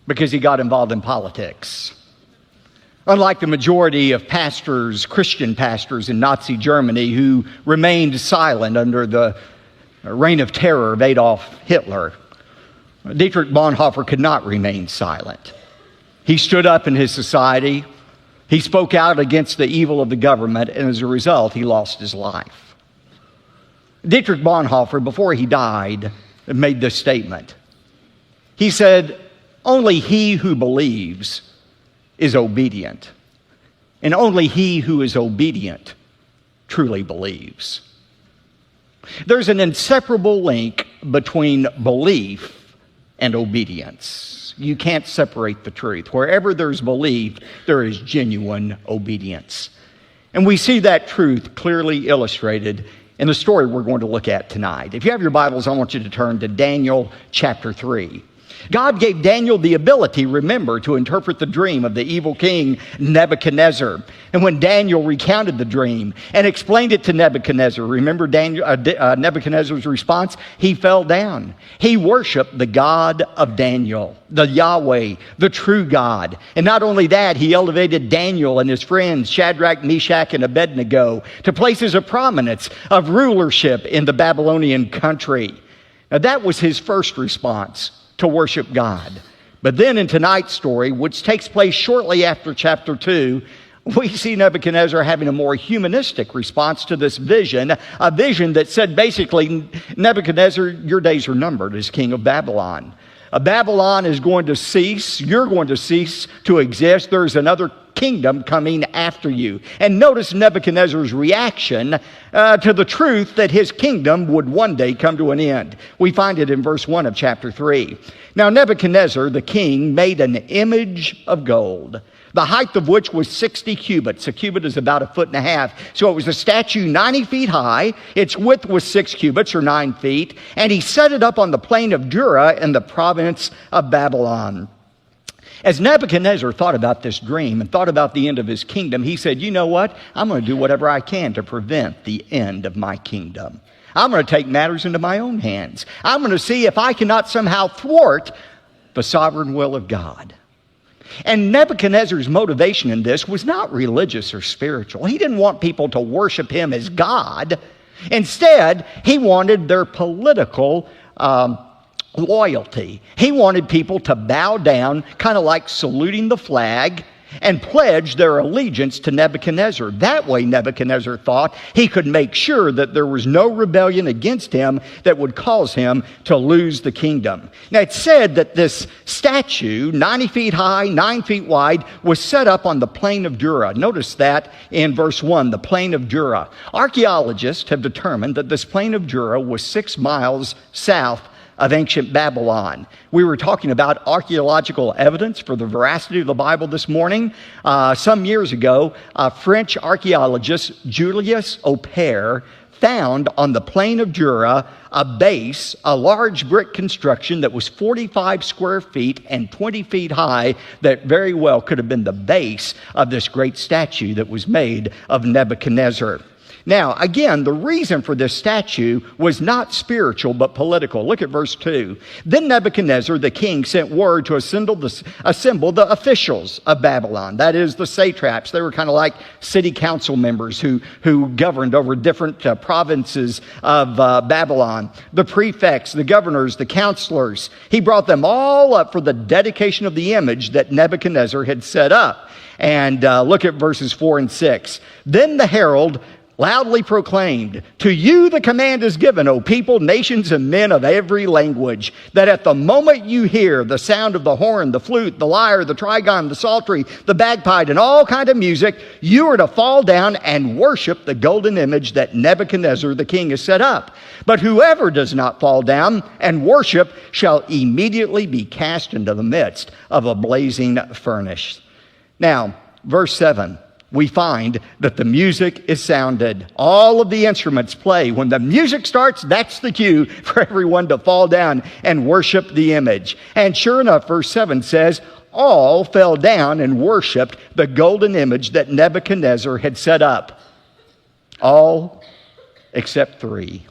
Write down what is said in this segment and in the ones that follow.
because he got involved in politics. Unlike the majority of pastors, Christian pastors in Nazi Germany who remained silent under the reign of terror of Adolf Hitler, Dietrich Bonhoeffer could not remain silent. He stood up in his society. He spoke out against the evil of the government, and as a result, he lost his life. Dietrich Bonhoeffer, before he died, made this statement. He said, "Only he who believes is obedient, and only he who is obedient truly believes." There's an inseparable link between belief and obedience. You can't separate the truth. Wherever there's belief, there is genuine obedience. And we see that truth clearly illustrated in the story we're going to look at tonight. If you have your Bibles, I want you to turn to Daniel chapter 3. God gave Daniel the ability, remember, to interpret the dream of the evil king Nebuchadnezzar. And when Daniel recounted the dream and explained it to Nebuchadnezzar, remember Nebuchadnezzar's response? He fell down. He worshiped the God of Daniel, the Yahweh, the true God. And not only that, he elevated Daniel and his friends, Shadrach, Meshach, and Abednego, to places of prominence, of rulership in the Babylonian country. Now that was his first response, to worship God. But then in tonight's story, which takes place shortly after chapter 2, we see Nebuchadnezzar having a more humanistic response to this vision, a vision that said basically, Nebuchadnezzar, your days are numbered as king of Babylon. Babylon is going to cease. You're going to cease to exist. There's another kingdom coming after you. And notice Nebuchadnezzar's reaction to the truth that his kingdom would one day come to an end. We find it in verse 1 of chapter 3. Now Nebuchadnezzar, the king, made an image of gold, the height of which was 60 cubits. A cubit is about 1.5 feet. So it was a statue 90 feet high. Its width was 6 cubits or 9 feet. And he set it up on the plain of Dura in the province of Babylon. As Nebuchadnezzar thought about this dream and thought about the end of his kingdom, he said, you know what? I'm going to do whatever I can to prevent the end of my kingdom. I'm going to take matters into my own hands. I'm going to see if I cannot somehow thwart the sovereign will of God. And Nebuchadnezzar's motivation in this was not religious or spiritual. He didn't want people to worship him as God. Instead, he wanted their political loyalty. He wanted people to bow down, kind of like saluting the flag, and pledge their allegiance to Nebuchadnezzar. That way, Nebuchadnezzar thought he could make sure that there was no rebellion against him that would cause him to lose the kingdom. Now, it's said that this statue, 90 feet high, 9 feet wide, was set up on the plain of Dura. Notice that in verse 1, the plain of Dura. Archaeologists have determined that this plain of Dura was 6 miles south of ancient Babylon. We were talking about archaeological evidence for the veracity of the Bible this morning. Some years ago, French archaeologist Julius Opère found on the plain of Dura a base, a large brick construction that was 45 square feet and 20 feet high that very well could have been the base of this great statue that was made of Nebuchadnezzar. Now, again, the reason for this statue was not spiritual, but political. Look at verse 2. Then Nebuchadnezzar, the king, sent word to assemble the officials of Babylon. That is, the satraps. They were kind of like city council members who governed over different provinces of Babylon. The prefects, the governors, the counselors. He brought them all up for the dedication of the image that Nebuchadnezzar had set up. And look at verses 4 and 6. Then the herald loudly proclaimed, "To you the command is given, O people, nations, and men of every language, that at the moment you hear the sound of the horn, the flute, the lyre, the trigon, the psaltery, the bagpipe, and all kind of music, you are to fall down and worship the golden image that Nebuchadnezzar the king has set up. But whoever does not fall down and worship shall immediately be cast into the midst of a blazing furnace." Now, verse 7. We find that the music is sounded. All of the instruments play. When the music starts, that's the cue for everyone to fall down and worship the image. And sure enough, verse 7 says, all fell down and worshiped the golden image that Nebuchadnezzar had set up. All except 3.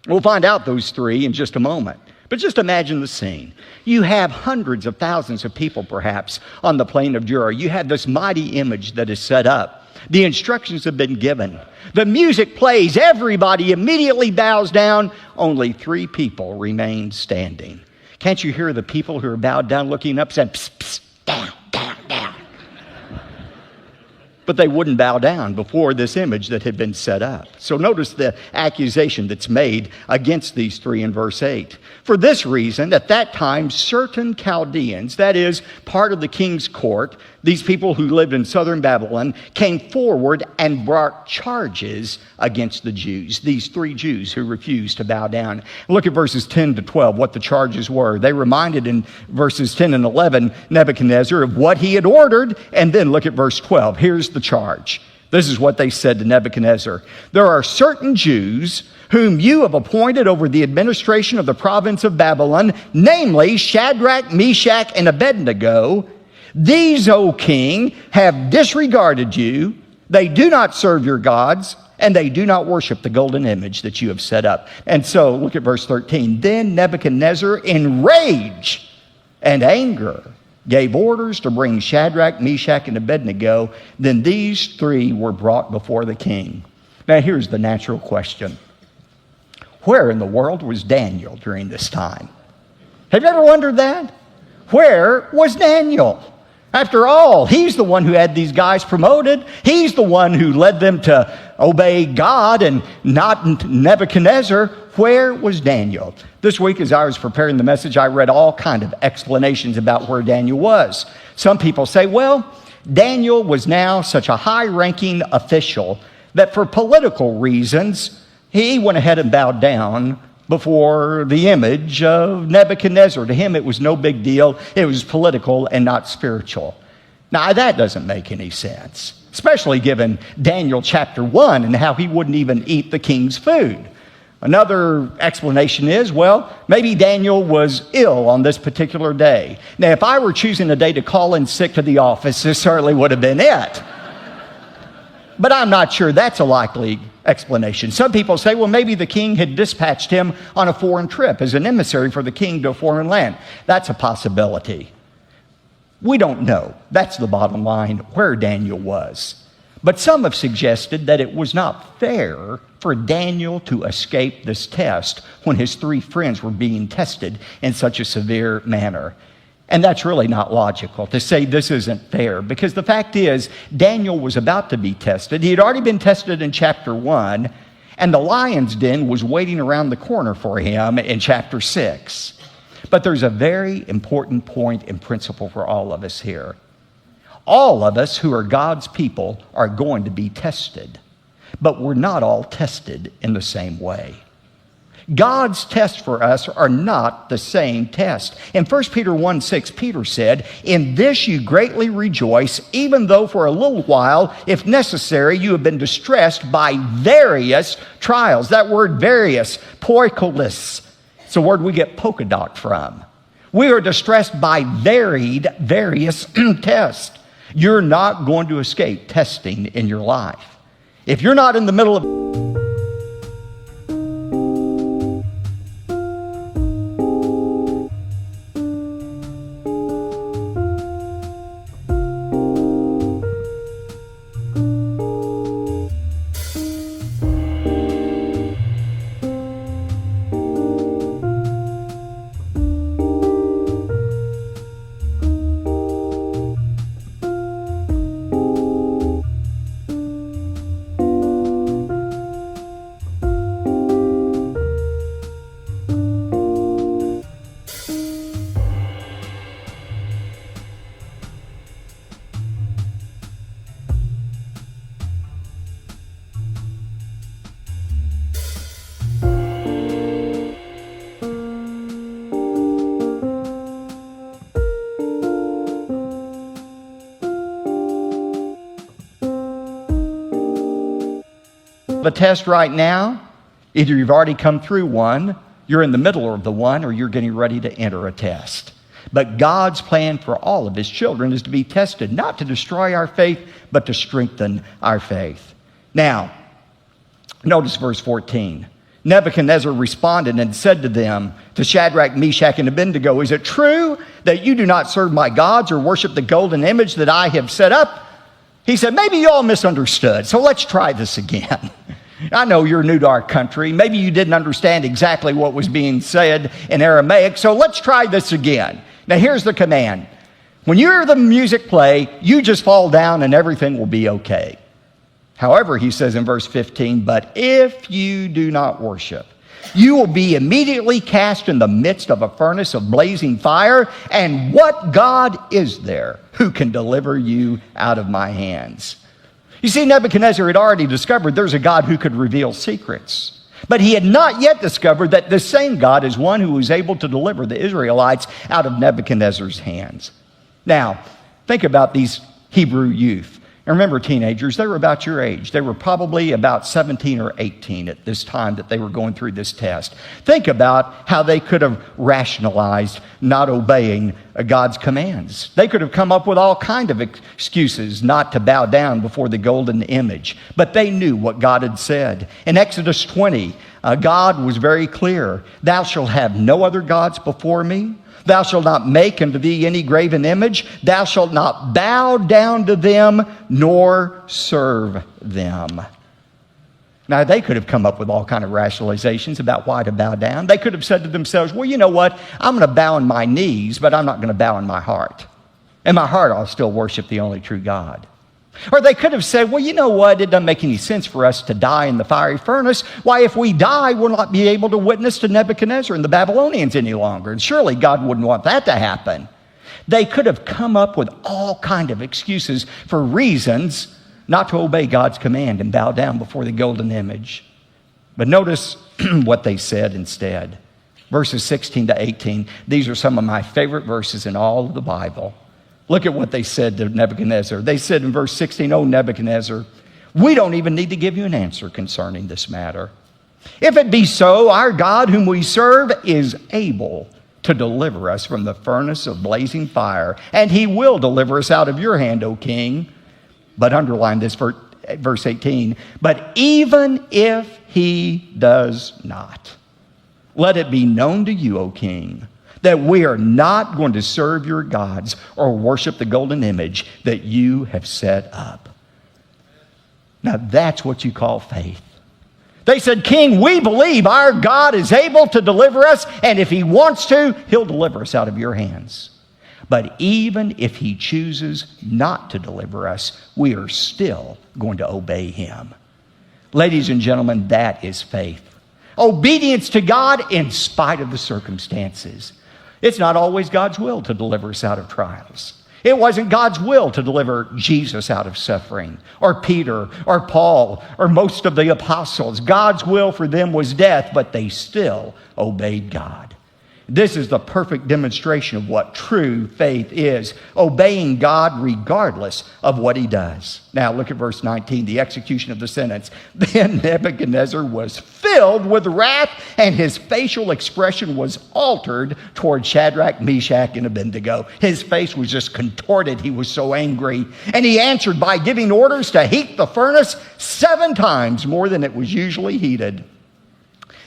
We'll find out those 3 in just a moment. But just imagine the scene. You have hundreds of thousands of people, perhaps, on the plain of Jura. You have this mighty image that is set up. The instructions have been given. The music plays. Everybody immediately bows down. Only 3 people remain standing. Can't you hear the people who are bowed down looking up saying, psst, psst, down, down, down? But they wouldn't bow down before this image that had been set up. So notice the accusation that's made against these 3 in verse 8. For this reason, at that time, certain Chaldeans, that is, part of the king's court, these people who lived in southern Babylon, came forward and brought charges against the Jews, these 3 Jews who refused to bow down. Look at verses 10 to 12, what the charges were. They reminded in verses 10 and 11 Nebuchadnezzar of what he had ordered, and then look at verse 12. Here's the charge. This is what they said to Nebuchadnezzar. There are certain Jews whom you have appointed over the administration of the province of Babylon, namely Shadrach, Meshach, and Abednego. These, O king, have disregarded you. They do not serve your gods, and they do not worship the golden image that you have set up. And so, look at verse 13. Then Nebuchadnezzar, in rage and anger, gave orders to bring Shadrach, Meshach, and Abednego. Then these 3 were brought before the king. Now here's the natural question. Where in the world was Daniel during this time? Have you ever wondered that? Where was Daniel? After all, he's the one who had these guys promoted. He's the one who led them to obey God and not Nebuchadnezzar. Where was Daniel? This week, as I was preparing the message, I read all kind of explanations about where Daniel was. Some people say, well, Daniel was now such a high-ranking official that for political reasons, he went ahead and bowed down before the image of Nebuchadnezzar. To him, it was no big deal. It was political and not spiritual. Now, that doesn't make any sense, especially given Daniel chapter 1 and how he wouldn't even eat the king's food. Another explanation is, well, maybe Daniel was ill on this particular day. Now, if I were choosing a day to call in sick to the office, this certainly would have been it. But I'm not sure that's a likely explanation. Some people say, well, maybe the king had dispatched him on a foreign trip as an emissary for the king to a foreign land. That's a possibility. We don't know. That's the bottom line, where Daniel was. But some have suggested that it was not fair for Daniel to escape this test when his 3 friends were being tested in such a severe manner. And that's really not logical to say this isn't fair, because the fact is Daniel was about to be tested. He had already been tested in chapter 1, and the lion's den was waiting around the corner for him in chapter 6. But there's a very important point and principle for all of us here. All of us who are God's people are going to be tested, but we're not all tested in the same way. God's tests for us are not the same test. In 1 Peter 1:6, Peter said, in this you greatly rejoice, even though for a little while, if necessary, you have been distressed by various trials. That word various, poikolis, it's a word we get polka dot from. We are distressed by various tests. You're not going to escape testing in your life. If you're not in the middle of a test right now, either you've already come through one, you're in the middle of the one, or you're getting ready to enter a test. But God's plan for all of his children is to be tested, not to destroy our faith, but to strengthen our faith. Now, notice verse 14. Nebuchadnezzar responded and said to them, to Shadrach, Meshach, and Abednego, is it true that you do not serve my gods or worship the golden image that I have set up? He said, maybe you all misunderstood, so let's try this again. I know you're new to our country. Maybe you didn't understand exactly what was being said in Aramaic, so let's try this again. Now here's the command. When you hear the music play, you just fall down and everything will be okay. However, he says in verse 15, but if you do not worship, you will be immediately cast in the midst of a furnace of blazing fire. And what God is there who can deliver you out of my hands? You see, Nebuchadnezzar had already discovered there's a God who could reveal secrets. But he had not yet discovered that this same God is one who was able to deliver the Israelites out of Nebuchadnezzar's hands. Now, think about these Hebrew youth. And remember, teenagers, they were about your age. They were probably about 17 or 18 at this time that they were going through this test. Think about how they could have rationalized not obeying God's commands. They could have come up with all kinds of excuses not to bow down before the golden image. But they knew what God had said. In Exodus 20, God was very clear. Thou shalt have no other gods before me. Thou shalt not make unto thee any graven image. Thou shalt not bow down to them, nor serve them. Now, they could have come up with all kinds of rationalizations about why to bow down. They could have said to themselves, well, you know what? I'm going to bow on my knees, but I'm not going to bow in my heart. In my heart, I'll still worship the only true God. Or they could have said, well, you know what? It doesn't make any sense for us to die in the fiery furnace. Why, if we die, we'll not be able to witness to Nebuchadnezzar and the Babylonians any longer. And surely God wouldn't want that to happen. They could have come up with all kinds of excuses for reasons not to obey God's command and bow down before the golden image. But notice what they said instead. Verses 16 to 18. These are some of my favorite verses in all of the Bible. Look at what they said to Nebuchadnezzar. They said in verse 16, "O Nebuchadnezzar, we don't even need to give you an answer concerning this matter. If it be so, our God whom we serve is able to deliver us from the furnace of blazing fire, and he will deliver us out of your hand, O king." But underline this verse 18, "But even if he does not, let it be known to you, O king, that we are not going to serve your gods or worship the golden image that you have set up." Now that's what you call faith. They said, "King, we believe our God is able to deliver us, and if he wants to, he'll deliver us out of your hands. But even if he chooses not to deliver us, we are still going to obey him." Ladies and gentlemen, that is faith. Obedience to God in spite of the circumstances. It's not always God's will to deliver us out of trials. It wasn't God's will to deliver Jesus out of suffering, or Peter, or Paul, or most of the apostles. God's will for them was death, but they still obeyed God. This is the perfect demonstration of what true faith is, obeying God regardless of what he does. Now look at verse 19, the execution of the sentence. "Then Nebuchadnezzar was filled with wrath, and his facial expression was altered toward Shadrach, Meshach, and Abednego." His face was just contorted. He was so angry. And he answered by giving orders to heat the furnace 7 times more than it was usually heated.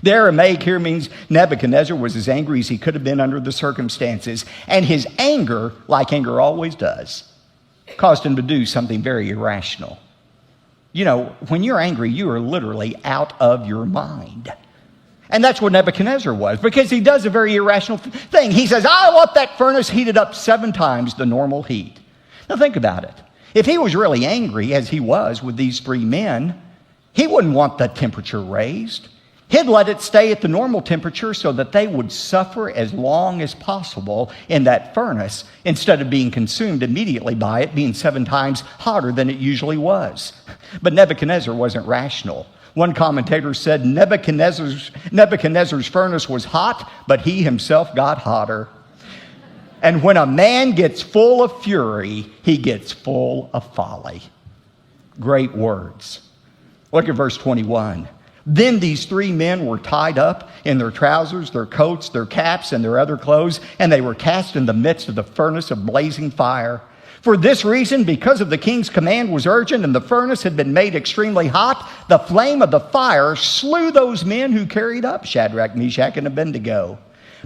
The Aramaic here means Nebuchadnezzar was as angry as he could have been under the circumstances. And his anger, like anger always does, caused him to do something very irrational. You know, when you're angry, you are literally out of your mind. And that's what Nebuchadnezzar was, because he does a very irrational thing. He says, "I want that furnace heated up 7 times the normal heat." Now think about it. If he was really angry, as he was with these 3 men, he wouldn't want the temperature raised. He'd let it stay at the normal temperature so that they would suffer as long as possible in that furnace instead of being consumed immediately by it being 7 times hotter than it usually was. But Nebuchadnezzar wasn't rational. One commentator said Nebuchadnezzar's furnace was hot, but he himself got hotter. And when a man gets full of fury, he gets full of folly. Great words. Look at verse 21. "Then these 3 men were tied up in their trousers, their coats, their caps, and their other clothes, and they were cast in the midst of the furnace of blazing fire. For this reason, because of the king's command was urgent and the furnace had been made extremely hot, the flame of the fire slew those men who carried up Shadrach, Meshach, and Abednego.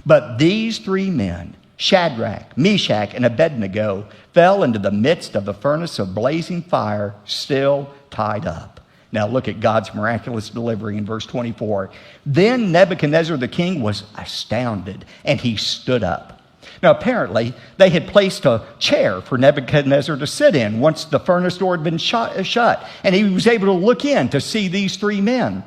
But these three men, Shadrach, Meshach, and Abednego, fell into the midst of the furnace of blazing fire, still tied up. Now look at God's miraculous delivery in verse 24. Then Nebuchadnezzar the king was astounded, and he stood up. Now, apparently, they had placed a chair for Nebuchadnezzar to sit in once the furnace door had been shut. And he was able to look in to see these three men.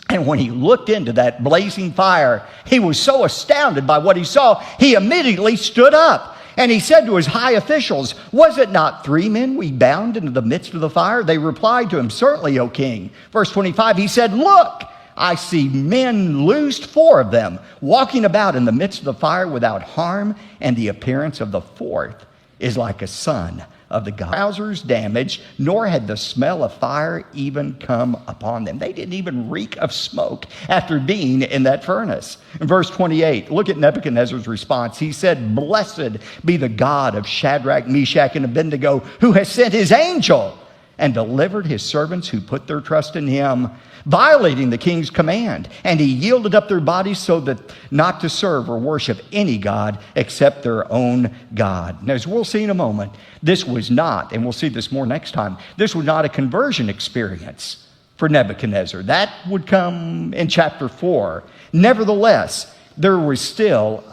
And when he looked into that blazing fire, he was so astounded by what he saw, he immediately stood up. And he said to his high officials, "Was it not three men we bound into the midst of the fire?" They replied to him, "Certainly, O king." Verse 25, he said, "Look, I see men loosed, four of them, walking about in the midst of the fire without harm, and the appearance of the fourth is like a son of the god. Trousers damaged, nor had the smell of fire even come upon them." They didn't even reek of smoke after being in that furnace. In verse 28, look at Nebuchadnezzar's response. He said, "Blessed be the God of Shadrach, Meshach, and Abednego, who has sent his angel and delivered his servants who put their trust in him, violating the king's command. And he yielded up their bodies so that not to serve or worship any god except their own God." Now, as we'll see in a moment, this was not, and we'll see this more next time, this was not a conversion experience for Nebuchadnezzar. That would come in chapter 4. Nevertheless, there was still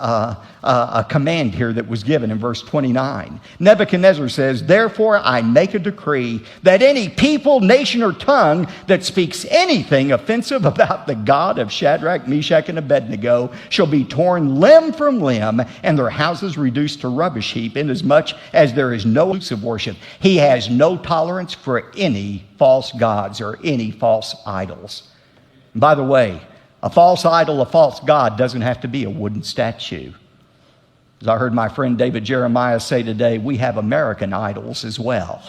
a command here that was given in verse 29. Nebuchadnezzar says, "Therefore I make a decree that any people, nation, or tongue that speaks anything offensive about the God of Shadrach, Meshach, and Abednego shall be torn limb from limb, and their houses reduced to rubbish heap, inasmuch as there is no exclusive worship." He has no tolerance for any false gods or any false idols. And by the way, a false idol, a false god doesn't have to be a wooden statue. As I heard my friend David Jeremiah say today, we have American idols as well.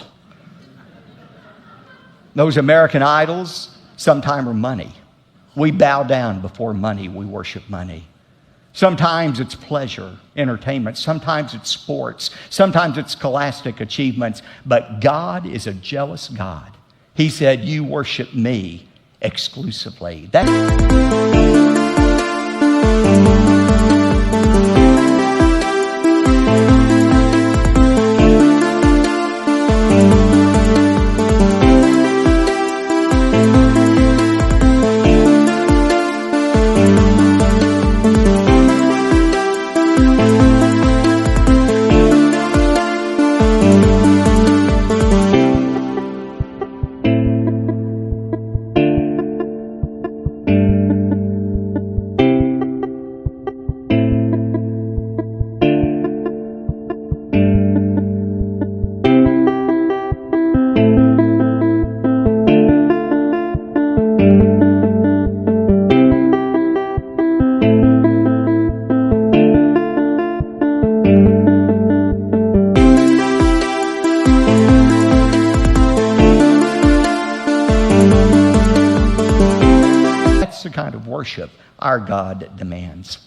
Those American idols sometimes are money. We bow down before money. We worship money. Sometimes it's pleasure, entertainment. Sometimes it's sports. Sometimes it's scholastic achievements. But God is a jealous God. He said, "You worship me exclusively." The kind of worship our God demands.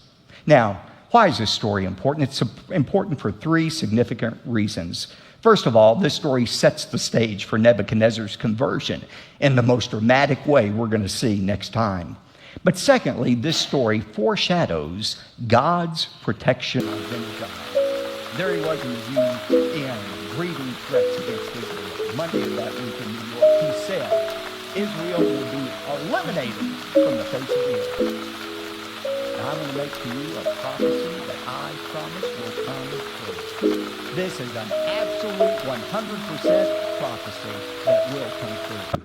Now, why is this story important? It's important for three significant reasons. First of all, this story sets the stage for Nebuchadnezzar's conversion in the most dramatic way we're going to see next time. But secondly, this story foreshadows God's protection of God. There he was in the UN, breathing threats against Israel. Monday of that week in New York, he said, Israel will be eliminated from the face of the earth. Now I'm going to make to you a prophecy that I promise will come true. This is an absolute 100% prophecy that will come true.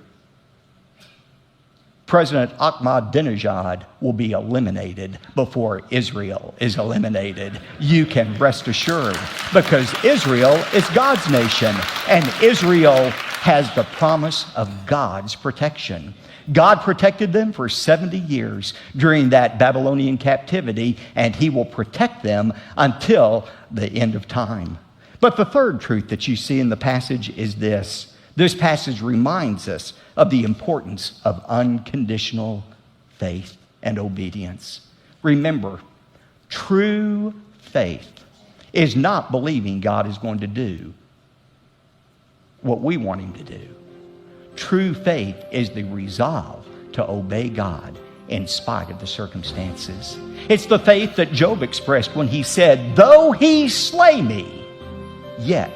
President Ahmadinejad will be eliminated before Israel is eliminated. You can rest assured, because Israel is God's nation, and Israel has the promise of God's protection. God protected them for 70 years during that Babylonian captivity, and he will protect them until the end of time. But the third truth that you see in the passage is this. This passage reminds us of the importance of unconditional faith and obedience. Remember, true faith is not believing God is going to do what we want him to do. True faith is the resolve to obey God in spite of the circumstances. It's the faith that Job expressed when he said, though he slay me, yet